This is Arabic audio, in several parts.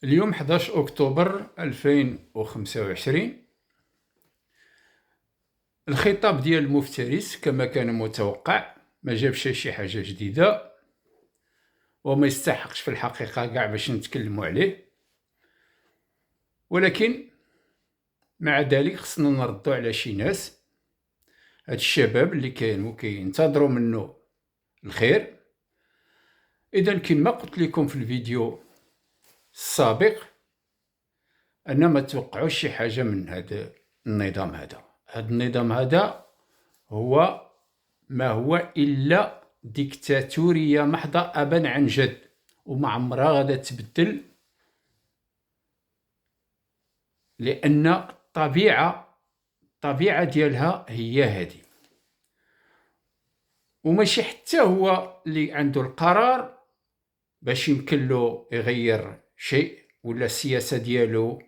اليوم 11 أكتوبر 2025. الخطاب ديال المفترس كما كان متوقع ما جابش شي حاجة جديدة وما يستحقش في الحقيقة كاع باش نتكلموا عليه، ولكن مع ذلك خصنا نردوا على شي ناس، هاد الشباب اللي كانوا كينتظروا منه الخير. إذا كما قلت لكم في الفيديو السابق أن ما توقعوش شي حاجة من هذا النظام. هذا النظام هو ما هو إلا ديكتاتورية محضة أبا عن جد، وما عمرها غادا تبدل، لأن الطبيعة ديالها هي هذه، وماشي حتى هو اللي عنده القرار باش يمكن له يغير شيء ولا السياسة ديالو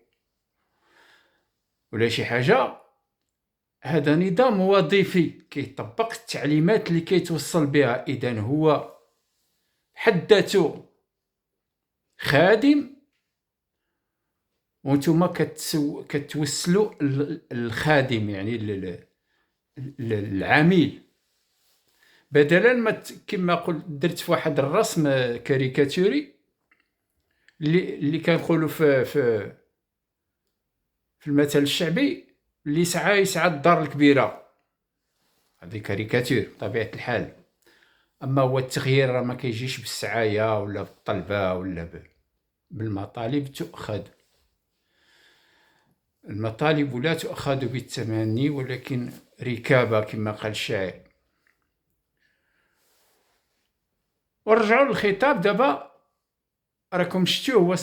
ولا شي حاجة. هذا نظام وظيفي كيطبق التعليمات اللي كيتوصل بها، إذن هو حد ذاته خادم وانتم كتوسلوا الخادم، يعني العميل، بدلا ما كما قلت درت في واحد الرسم كاريكاتوري اللي كنقولوا في المثل الشعبي اللي يسعى الدار الكبيرة. هذه كاريكاتير بطبيعة الحال، أما هو التغيير راه ما كيجيش بالسعاية ولا بالطلبة ولا بالمطالب. تؤخذ المطالب لا تؤخذ بالتمني ولكن ركابة كما قال الشاعر. ورجعوا للخطاب دابا، راكم شفتوه هو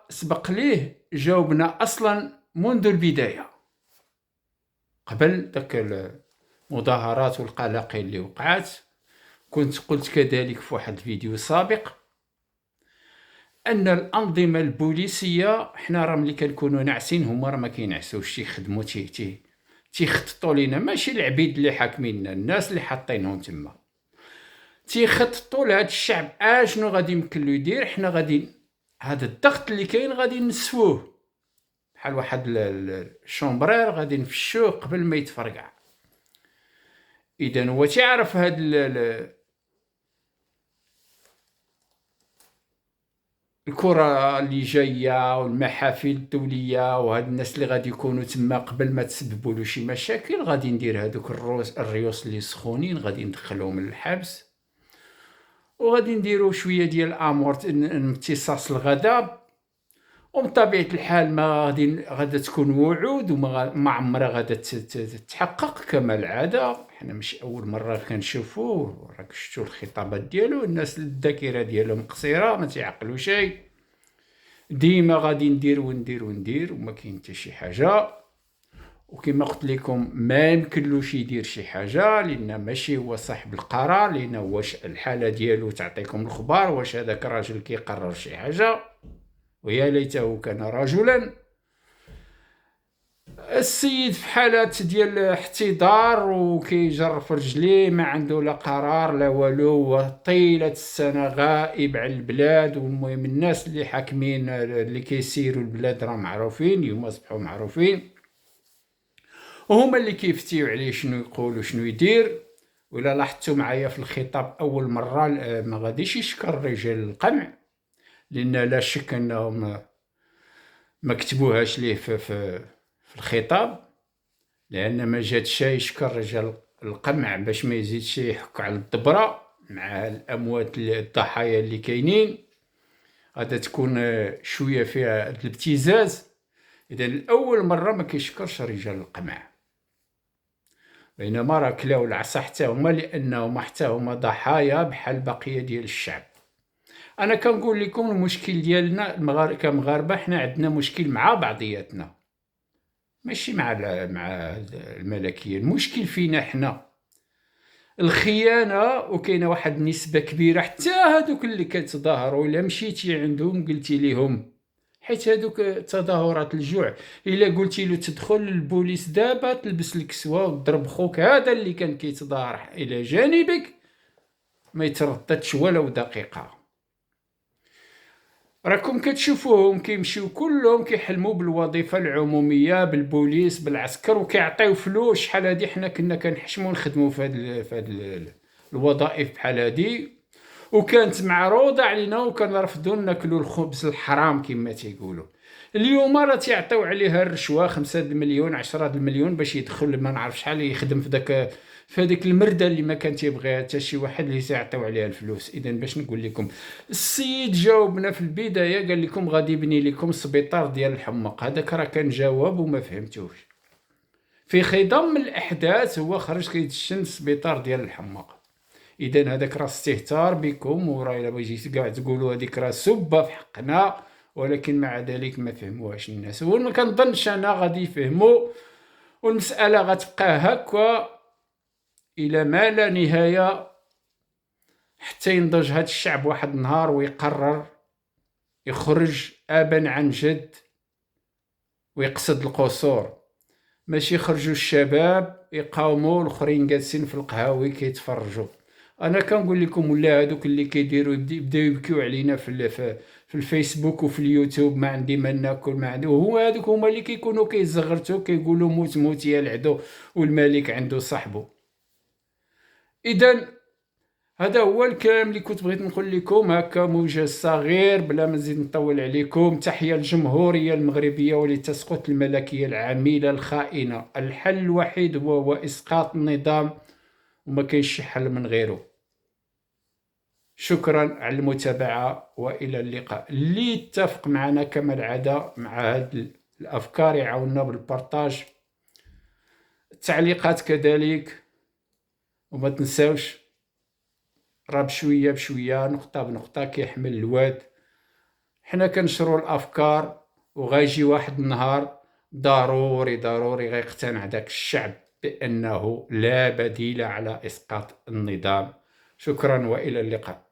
سبق ليه جاوبنا أصلا منذ البداية، قبل داك المظاهرات والقلاقل اللي وقعات. كنت قلت كذلك في واحد الفيديو سابق أن الأنظمة البوليسية حنا راه ملي كنكونوا ناعسين هما راه ما كينعسوش، تيخدموا تيخططوا لينا، ماشي العبيد اللي حاكميننا، الناس اللي حاطينهم تما تيخططوا لهاد الشعب اشنو غادي يمكن له يدير. حنا غادي هذا الضغط اللي كاين غادي نسفوه بحال واحد الشومبرير، غادي نفشوه قبل ما يتفرقع. اذا هو تعرف هاد الكرة اللي جايه والمحافل الدوليه وهاد الناس اللي غادي يكونوا تما قبل ما تسببوا له شي مشاكل، غادي ندير هذوك الريوس اللي سخونين غادي ندخلهم للحبس، وغادي نديروا شويه ديال امتصاص الغضب، وبطبيعه الحال ما غادي تكون وعود وما عمرها غادي تتحقق كما العاده. حنا مش اول مره كنشوفوه، راك شفتوا الخطابات ديالو، الناس الذاكره ديالهم قصيره ما تعقلوا شيء، ديما غادي ندير وما كاين حتى شي حاجه. وكما قلت لكم ما يمكنلوش يدير شي حاجه لان ماشي هو صاحب القرار، لان واش الحاله ديالو تعطيكم الخبر واش هذاك الراجل كيقرر شي حاجه، ويا ليته كان رجلا. السيد في حالات ديال احتضار وكيجر في رجليه، ما عنده لا قرار لا والو، وطيله السنه غائب على البلاد. والمهم الناس اللي حاكمين اللي كيسيروا البلاد راه معروفين، اليوم اصبحوا معروفين، وهما اللي كيفتيو عليه شنو يقول وشنو يدير. ولا لاحظتوا معايا في الخطاب اول مره ما غاديش يشكر رجال القمع، لان لا شك انهم ما كتبوهاش ليه في الخطاب، لان ما جاتش يشكر رجال القمع باش ما يزيدش يحك على الدبره مع الاموات الضحايا اللي كاينين، غادا تكون شويه فيها الابتزاز. اذا الاول مره ما كيشكرش رجال القمع، بينما راه كلاو العصا حتى هما، لانهم حتى هما ضحايا بحال بقيه ديال الشعب. انا كنقول لكم المشكل ديالنا كمغاربه، حنا عندنا مشكل مع بعضياتنا ماشي مع الملكيه. المشكل فينا حنا الخيانه، وكاينه واحد النسبه كبيره حتى هذوك اللي كتظاهروا الا مشيتي عندهم قلتي لهم، حيت هذوك تظاهرات الجوع الا قلتي له تدخل للبوليس دابا تلبس الكسوه وتضرب خوك هذا اللي كان كيتظاهر الى جانبك ما يترددش ولو دقيقه. راكم كتشوفوهم كيمشيو كلهم كيحلموا بالوظيفة العمومية، بالبوليس، بالعسكر، وكيعطيو فلوس. شحال هادي حنا كنا كنحشموا نخدموا في هاد الوظائف بحال هادي، وكانت معروضة علينا وكنرفضوا ناكلوا الخبز الحرام كما تيقولوا. اليوم راه تيعطيو عليها الرشوة 5 المليون 10 المليون باش يدخل ما نعرف شحال يخدم في هذيك المردة اللي ما كان تيبغيها حتى شي واحد اللي تيعطيو عليها الفلوس. اذا باش نقول لكم، السيد جاوبنا في البداية قال لكم غادي يبني لكم سبيطار ديال الحمق. هذاك راه كان جواب وما فهمتوش. في خضم الاحداث هو خرج كيتشن السبيطار ديال الحمق. اذا هذاك راه استهتار بكم، وراه الا بغيتي كاع تقولوا هذيك راه سبه في حقنا، ولكن مع ذلك ما فهموهاش الناس، وما كنظنش انا غادي يفهموا، والمساله غتبقى هكا الى ما لا نهايه، حتى ينضج هذا الشعب واحد النهار ويقرر يخرج ابا عن جد ويقصد القصور. ماشي يخرجوا الشباب يقاوموا الاخرين جالسين في القهاوي كيتفرجوا. انا كنقول لكم ولا هذوك اللي كيديروا يبداو يبكيو علينا في الفيسبوك وفي اليوتيوب، ما عندي ما ناكل ما عندي، هو هذوك هما اللي كيكونوا كيزغرتوا كيقولوا موت موت يا العدو والملك عنده صاحبه. اذا هذا هو الكلام اللي كنت بغيت نقول لكم، هكا موجز صغير بلا ما نزيد نطول عليكم. تحية الجمهورية المغربية ولتسقط الملكية العميلة الخائنة. الحل الوحيد هو إسقاط النظام، وما كاينش شي حل من غيره. شكرا على المتابعة وإلى اللقاء. اللي يتفق معنا كما العادة مع هذه الأفكار يعاوننا بالبارتاج، التعليقات كذلك، وما تنساوش راه بشويه بشويه نقطه بنقطه كيحمل الواد. حنا كنشروا الافكار، وغيجي واحد النهار ضروري ضروري غيقتنع داك الشعب بانه لا بديل على اسقاط النظام. شكرا والى اللقاء.